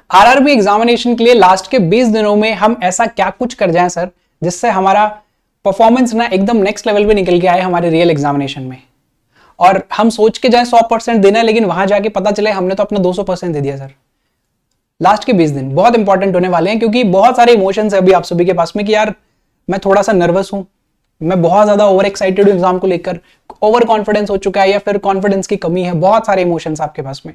RRB examination के लिए last के 20 दिनों में हम ऐसा क्या कुछ कर जाएं सर जिससे हमारा परफॉर्मेंस ना एकदम नेक्स्ट लेवल पे निकल के आए हमारे रियल एग्जामिनेशन में, और हम सोच के जाए 100% देना है लेकिन वहां जाके पता चले हमने तो अपना 200% दे दिया सर। लास्ट के 20 दिन बहुत इंपॉर्टेंट होने वाले हैं क्योंकि बहुत सारे इमोशंस है अभी आप सभी के पास में कि यार मैं थोड़ा सा नर्वस हूं, मैं बहुत ज्यादा ओवर एक्साइटेड हूं एग्जाम को लेकर, ओवर कॉन्फिडेंस हो चुका है या फिर कॉन्फिडेंस की कमी है, बहुत सारे इमोशंस आपके पास में।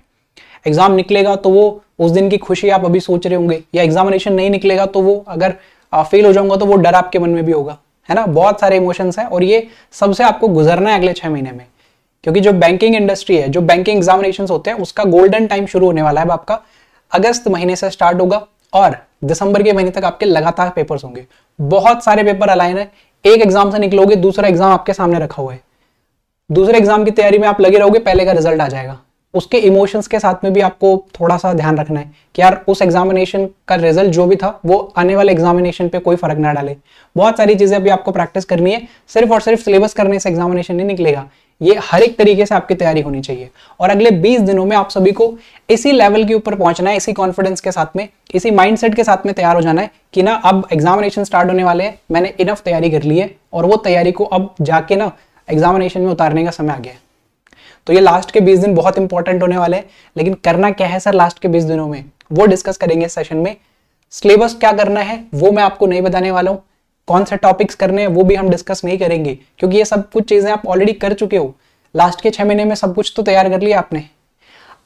एग्जाम निकलेगा तो वो उस दिन की खुशी आप अभी सोच रहे होंगे, या एग्जामिनेशन नहीं निकलेगा तो वो अगर फेल हो जाऊंगा तो वो डर आपके मन में भी होगा, है ना। बहुत सारे इमोशंस हैं और ये सबसे आपको गुजरना है अगले 6 महीने में, क्योंकि जो बैंकिंग इंडस्ट्री है, जो बैंकिंग एग्जामिनेशंस होते हैं, उसका गोल्डन टाइम शुरू होने वाला है आपका अगस्त महीने से स्टार्ट होगा और दिसंबर के महीने तक आपके लगातार पेपर्स होंगे। बहुत सारे पेपर अलाइन है, एक एग्जाम से निकलोगे दूसरा एग्जाम आपके सामने रखा हुआ है, दूसरे एग्जाम की तैयारी में आप लगे रहोगे, पहले का रिजल्ट आ जाएगा। उसके इमोशंस के साथ में भी आपको थोड़ा सा ध्यान रखना है कि यार उस एग्जामिनेशन का रिजल्ट जो भी था वो आने वाले एग्जामिनेशन पे कोई फर्क ना डाले। बहुत सारी चीजें अभी आपको प्रैक्टिस करनी है, सिर्फ और सिर्फ सिलेबस करने से एग्जामिनेशन नहीं निकलेगा, ये हर एक तरीके से आपकी तैयारी होनी चाहिए। और अगले 20 दिनों में आप सभी को इसी लेवल के ऊपर पहुंचना है, इसी कॉन्फिडेंस के साथ में, इसी माइंडसेट के साथ में तैयार हो जाना है कि ना अब एग्जामिनेशन स्टार्ट होने वाले हैं, मैंने इनफ तैयारी कर ली है और वो तैयारी को अब जाके ना एग्जामिनेशन में उतारने का समय आ गया है। तो ये लास्ट के 20 दिन बहुत इंपॉर्टेंट होने वाले हैं, लेकिन करना क्या है सर लास्ट के 20 दिनों में वो डिस्कस करेंगे इस सेशन में। सिलेबस क्या करना है वो मैं आपको नहीं बताने वाला हूं, कौन से टॉपिक्स करने हैं वो भी हम डिस्कस नहीं करेंगे, क्योंकि ये सब कुछ चीजें आप ऑलरेडी कर चुके हो। लास्ट के 6 महीने में सब कुछ तो तैयार कर लिया आपने।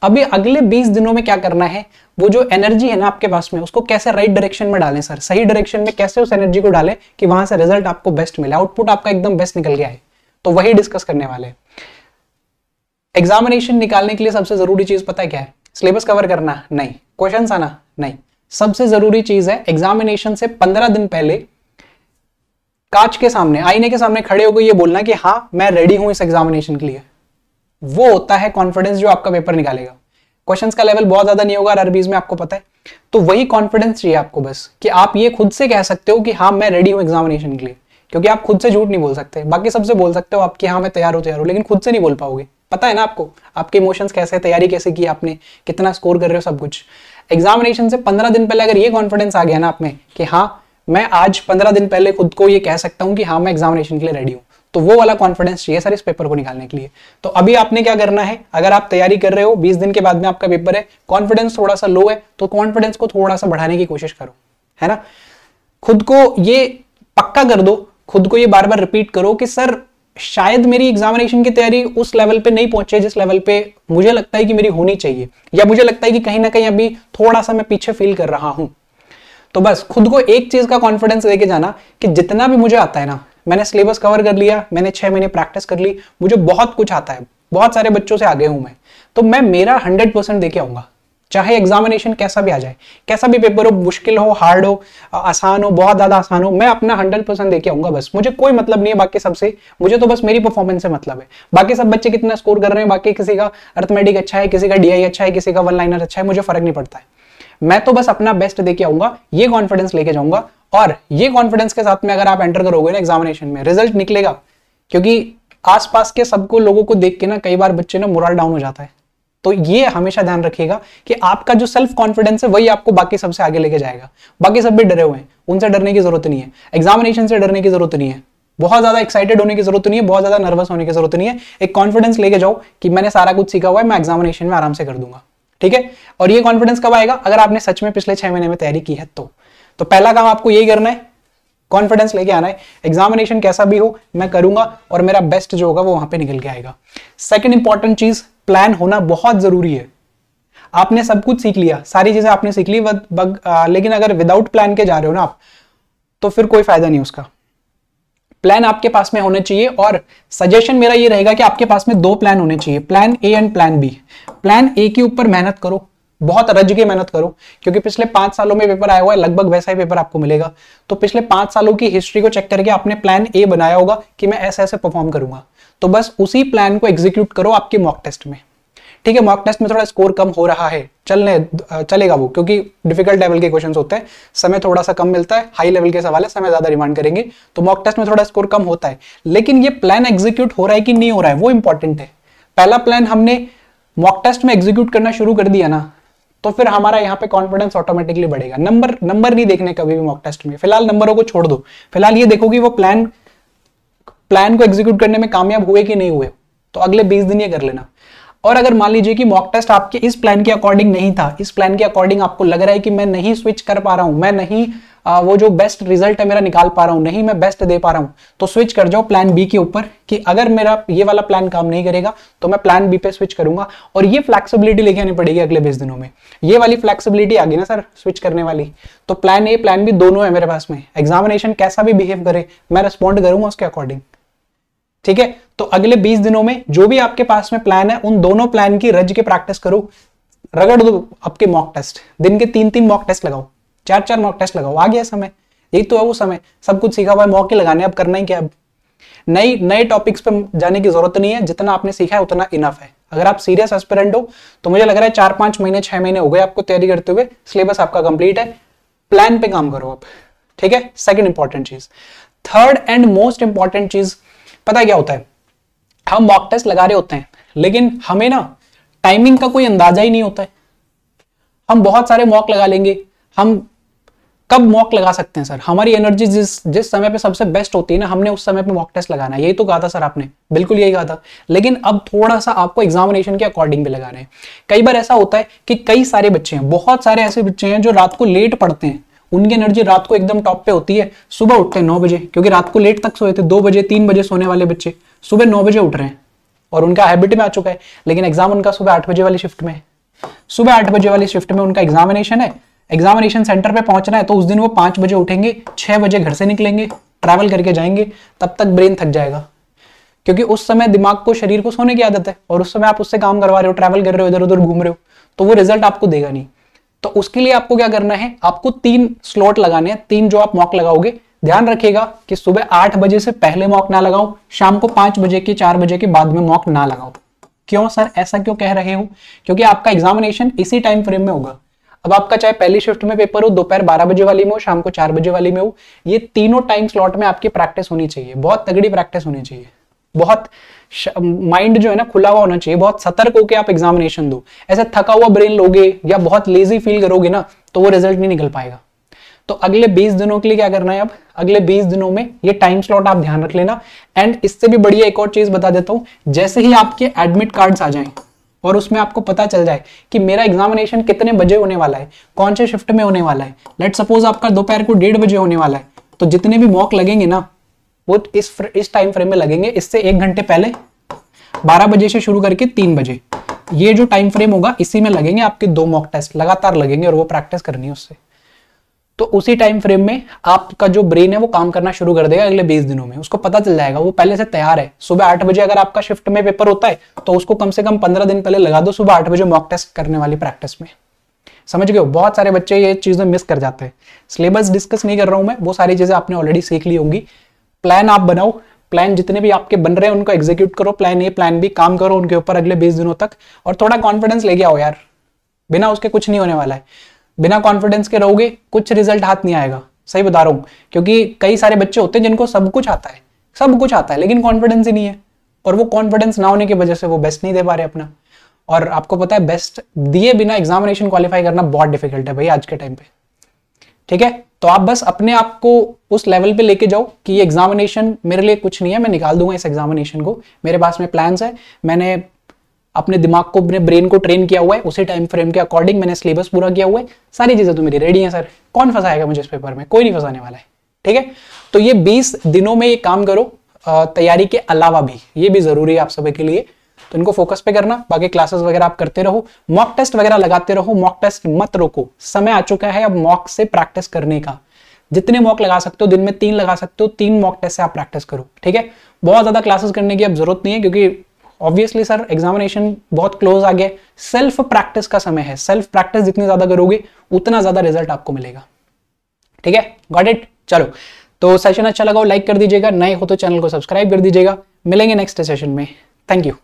अभी अगले 20 दिनों में क्या करना है, वो जो एनर्जी है ना आपके पास में उसको कैसे राइट डायरेक्शन में डालें सर, सही डायरेक्शन में कैसे उस एनर्जी को डालें कि वहां से रिजल्ट आपको बेस्ट मिले, आउटपुट आपका एकदम बेस्ट निकल गया है। तो वही डिस्कस करने वाले हैं। एग्जामिनेशन निकालने के लिए सबसे जरूरी चीज पता है क्या है? सिलेबस कवर करना नहीं, क्वेश्चंस आना नहीं। सबसे जरूरी चीज है एग्जामिनेशन से 15 दिन पहले कांच के सामने, आईने के सामने खड़े होकर ये बोलना कि हाँ मैं रेडी हूं इस एग्जामिनेशन के लिए। वो होता है कॉन्फिडेंस जो आपका पेपर निकालेगा। क्वेश्चंस का लेवल बहुत ज्यादा नहीं होगा आरआरबीज में, आपको पता है, तो वही कॉन्फिडेंस चाहिए आपको बस कि आप ये खुद से कह सकते हो कि हाँ मैं रेडी हूं एग्जामिनेशन के लिए, क्योंकि आप खुद से झूठ नहीं बोल सकते। बाकी सबसे बोल सकते हो आप कि हाँ मैं तैयार हूं, लेकिन खुद से नहीं बोल पाओगे। पता है ना आपको, आपके इमोशंस कैसे, तैयारी कैसे की आपने, कितना स्कोर कर रहे हो, सब कुछ। एग्जामिनेशन से 15 दिन पहले अगर ये कॉन्फिडेंस आ गया ना आप में कि हाँ मैं आज 15 दिन पहले खुद को ये कह सकता हूं कि हाँ मैं एग्जामिनेशन के लिए रेडी हूं, तो वो वाला कॉन्फिडेंस चाहिए सर इस पेपर को निकालने के लिए। तो अभी आपने क्या करना है, अगर आप तैयारी कर रहे हो 20 दिन के बाद में आपका पेपर है, कॉन्फिडेंस थोड़ा सा लो है, तो कॉन्फिडेंस को थोड़ा सा बढ़ाने की कोशिश करो, है ना। खुद को ये पक्का कर दो, खुद को ये बार बार रिपीट करो कि सर शायद मेरी एग्जामिनेशन की तैयारी उस लेवल पे नहीं पहुंचे जिस लेवल पे मुझे लगता है कि मेरी होनी चाहिए, या मुझे लगता है कि कहीं ना कहीं अभी थोड़ा सा मैं पीछे फील कर रहा हूं। तो बस खुद को एक चीज का कॉन्फिडेंस लेके जाना कि जितना भी मुझे आता है ना, मैंने सिलेबस कवर कर लिया, मैंने 6 महीने प्रैक्टिस कर ली, मुझे बहुत कुछ आता है, बहुत सारे बच्चों से आगे हूं मैं, तो मैं मेरा 100% देके आऊंगा, चाहे एग्जामिनेशन कैसा भी आ जाए, कैसा भी पेपर हो, मुश्किल हो, हार्ड हो, आसान हो, बहुत ज्यादा आसान हो, मैं अपना 100% देके आऊंगा। बस मुझे कोई मतलब नहीं है बाकी सबसे, मुझे तो बस मेरी परफॉर्मेंस से मतलब है। बाकी सब बच्चे कितना स्कोर कर रहे हैं, बाकी किसी का अर्थमेटिक अच्छा है, किसी का डीआई अच्छा है, किसी का वन लाइनर अच्छा है, मुझे फर्क नहीं पड़ता है। मैं तो बस अपना बेस्ट देके आऊंगा, ये कॉन्फिडेंस लेके जाऊंगा, और ये कॉन्फिडेंस के साथ में अगर आप एंटर करोगे ना एग्जामिनेशन में, रिजल्ट निकलेगा। क्योंकि आसपास के सबको लोगों को देख के ना कई बार बच्चे ना मोरल डाउन हो जाता है, तो ये हमेशा ध्यान रखिएगा कि आपका जो सेल्फ कॉन्फिडेंस है वही आपको बाकी सबसे आगे लेके जाएगा। बाकी सब भी डरे हुए हैं, उनसे डरने की जरूरत नहीं है, एग्जामिनेशन से डरने की जरूरत नहीं है, बहुत ज्यादा एक्साइटेड होने की जरूरत नहीं है, बहुत ज्यादा नर्वस होने की जरूरत नहीं है। एक कॉन्फिडेंस लेके जाओ कि मैंने सारा कुछ सीखा हुआ है, मैं एग्जामिनेशन में आराम से कर दूंगा, ठीक है। और ये कॉन्फिडेंस कब आएगा, अगर आपने सच में पिछले 6 महीने में तैयारी की है तो पहला काम आपको यही करना है, कॉन्फिडेंस लेके आना है। एग्जामिनेशन कैसा भी हो मैं करूंगा और मेरा बेस्ट जो होगा वो वहां पे निकल के आएगा। सेकंड इंपॉर्टेंट चीज, प्लान होना बहुत जरूरी है। आपने सब कुछ सीख लिया, सारी चीजें आपने सीख ली, लेकिन अगर विदाउट प्लान के जा रहे हो ना आप, तो फिर कोई फायदा नहीं उसका। प्लान आपके पास में होने चाहिए, और सजेशन मेरा ये रहेगा कि आपके पास में 2 प्लान होने चाहिए, plan A and plan B. Plan A के ऊपर मेहनत करो, बहुत रज के मेहनत करो, क्योंकि पिछले 5 सालों में पेपर आया हुआ है, लगभग वैसा ही पेपर आपको मिलेगा। तो पिछले 5 सालों की हिस्ट्री को चेक करके आपने प्लान ए बनाया होगा कि मैं ऐसे ऐसे परफॉर्म करूंगा, तो बस उसी प्लान को एग्जीक्यूट करो आपके मॉक टेस्ट में, ठीक है। मॉक टेस्ट में थोड़ा स्कोर कम हो रहा है, चलेगा वो, क्योंकि डिफिकल्ट लेवल के क्वेश्चंस होते हैं, समय थोड़ा सा कम मिलता है, हाई लेवल के सवाल है, समय ज्यादा डिमांड करेंगे, तो मॉक टेस्ट में थोड़ा स्कोर कम होता है। लेकिन ये प्लान एग्जीक्यूट हो रहा है कि नहीं हो रहा है वो इंपॉर्टेंट है। पहला प्लान हमने मॉक टेस्ट में एग्जीक्यूट करना शुरू कर दिया ना, तो फिर हमारा यहाँ पे कॉन्फिडेंस ऑटोमेटिकली बढ़ेगा। नंबर नहीं देखने कभी भी मॉक टेस्ट में, फिलहाल नंबरों को छोड़ दो, फिलहाल ये देखो कि वो प्लान को एग्जीक्यूट करने में कामयाब हुए कि नहीं हुए, तो अगले 20 दिन ये कर लेना। और अगर मान लीजिए कि मॉक टेस्ट आपके इस प्लान के अकॉर्डिंग नहीं था, इस प्लान के अकॉर्डिंग आपको लग रहा है कि मैं नहीं स्विच कर पा रहा हूं, मैं नहीं वो जो बेस्ट रिजल्ट है मेरा निकाल पा रहा हूं, नहीं मैं बेस्ट दे पा रहा हूं, तो स्विच कर जाओ प्लान बी के ऊपर कि अगर मेरा ये वाला प्लान काम नहीं करेगा तो मैं प्लान बी पे स्विच करूंगा। और ये फ्लेक्सिबिलिटी लेके आनी पड़ेगी अगले 20 दिनों में। ये वाली फ्लेक्सिबिलिटी आ गई ना सर स्विच करने वाली, तो प्लान ए प्लान बी दोनों है मेरे पास में। एग्जामिनेशन कैसा भी बिहेव करे मैं रिस्पॉन्ड करूंगा उसके अकॉर्डिंग, ठीक है। तो अगले 20 दिनों में जो भी आपके पास में प्लान है उन दोनों प्लान की रज के प्रैक्टिस करो, रगड़ दो आपके मॉक टेस्ट, दिन के 3-3 मॉक टेस्ट लगाओ, 4-4 मॉक टेस्ट लगाओ, आ गया समय, यही तो है वो समय, सब कुछ सीखा हुआ है, मॉक ही लगाने, अब करना ही क्या। अब नए टॉपिक्स पे जाने की जरूरत नहीं है, जितना आपने सीखा है उतना इनफ है। अगर आप सीरियस एस्पिरेंट हो तो मुझे लग रहा है 4-5 महीने 6 महीने हो गए आपको तैयारी करते हुए, सिलेबस आपका कंप्लीट है, प्लान पे काम करो आप, ठीक है। सेकंड इंपॉर्टेंट चीज, थर्ड एंड मोस्ट इंपॉर्टेंट चीज पता है क्या होता है, हम मॉक टेस्ट लगा रहे होते हैं लेकिन हमें ना टाइमिंग का कोई अंदाजा ही नहीं होता है। हम बहुत सारे मॉक लगा लेंगे, हम कब मॉक लगा सकते हैं सर, हमारी एनर्जी जिस समय पे सबसे बेस्ट होती है ना, हमने उस समय पे मॉक टेस्ट लगाना है, यही तो कहा था सर आपने, बिल्कुल यही कहा था। लेकिन अब थोड़ा सा आपको एग्जामिनेशन के अकॉर्डिंग भी लगाना है। कई बार ऐसा होता है कि कई सारे बच्चे हैं, बहुत सारे ऐसे बच्चे हैं जो रात को लेट पढ़ते हैं, उनकी एनर्जी रात को एकदम टॉप पे होती है, सुबह उठते हैं 9 बजे, क्योंकि रात को लेट तक सोए थे, 2 बजे 3 बजे सोने वाले बच्चे सुबह 9 बजे उठ रहे हैं और उनका हैबिट में आ चुका है। लेकिन एग्जाम उनका सुबह 8 बजे वाली शिफ्ट में है, सुबह 8 बजे वाली शिफ्ट में उनका एग्जामिनेशन है, एग्जामिनेशन सेंटर पे पहुंचना है, तो उस दिन वो 5 बजे उठेंगे, 6 बजे घर से निकलेंगे, ट्रैवल करके जाएंगे, तब तक ब्रेन थक जाएगा, क्योंकि उस समय दिमाग को शरीर को सोने की आदत है और उस समय आप उससे काम करवा रहे हो, ट्रैवल कर रहे हो, इधर उधर घूम रहे हो, तो वो रिजल्ट आपको देगा नहीं। तो उसके लिए आपको क्या करना है, आपको 3 स्लॉट लगाने हैं, 3 जो आप मॉक लगाओगे, ध्यान रखिएगा कि सुबह 8 बजे से पहले मॉक ना लगाओ, शाम को 5 बजे के 4 बजे के बाद में मॉक ना लगाओ। क्यों सर ऐसा क्यों कह रहे हो, क्योंकि आपका एग्जामिनेशन इसी टाइम फ्रेम में होगा। अब आपका चाहे पहली शिफ्ट में पेपर हो, दोपहर 12 बजे वाली में हो, शाम को 4 बजे वाली में हो, ये तीनों टाइम स्लॉट में आपकी प्रैक्टिस होनी चाहिए, बहुत तगड़ी प्रैक्टिस होनी चाहिए, बहुत माइंड जो है ना खुला हुआ होना चाहिए, बहुत सतर्क होकर आप एग्जामिनेशन दो। ऐसे थका हुआ ब्रेन लोगे या बहुत लेजी फील करोगे ना, तो वो रिजल्ट नहीं निकल पाएगा। तो अगले 20 दिनों के लिए क्या करना है, अब अगले 20 दिनों में ये टाइम स्लॉट आप ध्यान रख लेना। एंड इससे भी बढ़िया एक और चीज बता देता हूं, जैसे ही आपके एडमिट कार्ड्स आ जाएं और उसमें आपको पता चल जाए कि मेरा एग्जामिनेशन कितने बजे होने वाला है, कौन से शिफ्ट में होने वाला है, लेट सपोज आपका दोपहर को 1:30 बजे होने वाला है, तो जितने भी मॉक लगेंगे ना वो इस टाइम फ्रेम में लगेंगे, इससे 1 घंटे पहले 12 बजे से शुरू करके 3 बजे, ये जो टाइम फ्रेम होगा इसी में लगेंगे आपके 2 मॉक टेस्ट लगातार लगेंगे और वो प्रैक्टिस करनी है उससे। तो उसी टाइम फ्रेम में आपका जो ब्रेन है वो काम करना शुरू कर देगा अगले 20 दिनों में, उसको पता चल जाएगा, वो पहले से तैयार है। सुबह 8 बजे अगर आपका शिफ्ट में पेपर होता है तो उसको कम से कम 15 दिन पहले लगा दो, सुबह 8 बजे मॉक टेस्ट करने वाली प्रैक्टिस में। समझ गए हो, बहुत सारे बच्चे ये चीजें मिस कर जाते हैं। सिलेबस डिस्कस नहीं कर रहा हूं मैं, वो सारी चीजें आपने ऑलरेडी सीख ली होंगी। प्लान आप बनाओ, प्लान जितने भी आपके बन रहे हैं उनको एग्जीक्यूट करो, प्लान ए प्लान बी काम करो उनके ऊपर अगले 20 दिनों तक, और थोड़ा कॉन्फिडेंस लेके आओ यार, बिना उसके कुछ नहीं होने वाला है। बिना कॉन्फिडेंस के रहोगे कुछ रिजल्ट हाथ नहीं आएगा, सही बता रहा हूं। क्योंकि कई सारे बच्चे होते हैं जिनको सब कुछ आता है लेकिन कॉन्फिडेंस ही नहीं है, और वो कॉन्फिडेंस ना होने की वजह से वो बेस्ट नहीं दे पा रहे अपना। और आपको पता है बेस्ट दिए बिना एग्जामिनेशन क्वालिफाई करना बहुत डिफिकल्ट है भाई आज के टाइम पे, ठीक है। तो आप बस अपने आप को उस लेवल पे लेके जाओ कि ये एग्जामिनेशन मेरे लिए कुछ नहीं है, मैं निकाल दूंगा इस एग्जामिनेशन को, मेरे पास में प्लान्स है, मैंने अपने दिमाग को, अपने ब्रेन को ट्रेन किया हुआ है, उसी टाइम फ्रेम के अकॉर्डिंग मैंने सिलेबस पूरा किया हुआ है, सारी चीजें तो मेरी रेडी हैं सर, कौन फंसाएगा मुझे इस पेपर में, कोई नहीं फंसाने वाला है, ठीक है। तो ये 20 दिनों में ये काम करो, तैयारी के अलावा भी, ये भी जरूरी है आप सभी के लिए, तो इनको फोकस पे करना। बाकी क्लासेस वगैरह आप करते रहो, मॉक टेस्ट वगैरह लगाते रहो, मॉक टेस्ट मत रोको, समय आ चुका है अब मॉक से प्रैक्टिस करने का। जितने मॉक लगा सकते हो, दिन में 3 लगा सकते हो, 3 मॉक टेस्ट से आप प्रैक्टिस करो, ठीक है। बहुत ज्यादा क्लासेस करने की अब जरूरत नहीं है, क्योंकि ऑब्वियसली सर एग्जामिनेशन बहुत क्लोज आ गया, सेल्फ प्रैक्टिस का समय है, सेल्फ प्रैक्टिस जितनी ज्यादा करोगे उतना ज्यादा रिजल्ट आपको मिलेगा, ठीक है। Got it. चलो, तो सेशन अच्छा लगा हो लाइक कर दीजिएगा, नए हो तो चैनल को सब्सक्राइब कर दीजिएगा। मिलेंगे नेक्स्ट सेशन में, थैंक यू।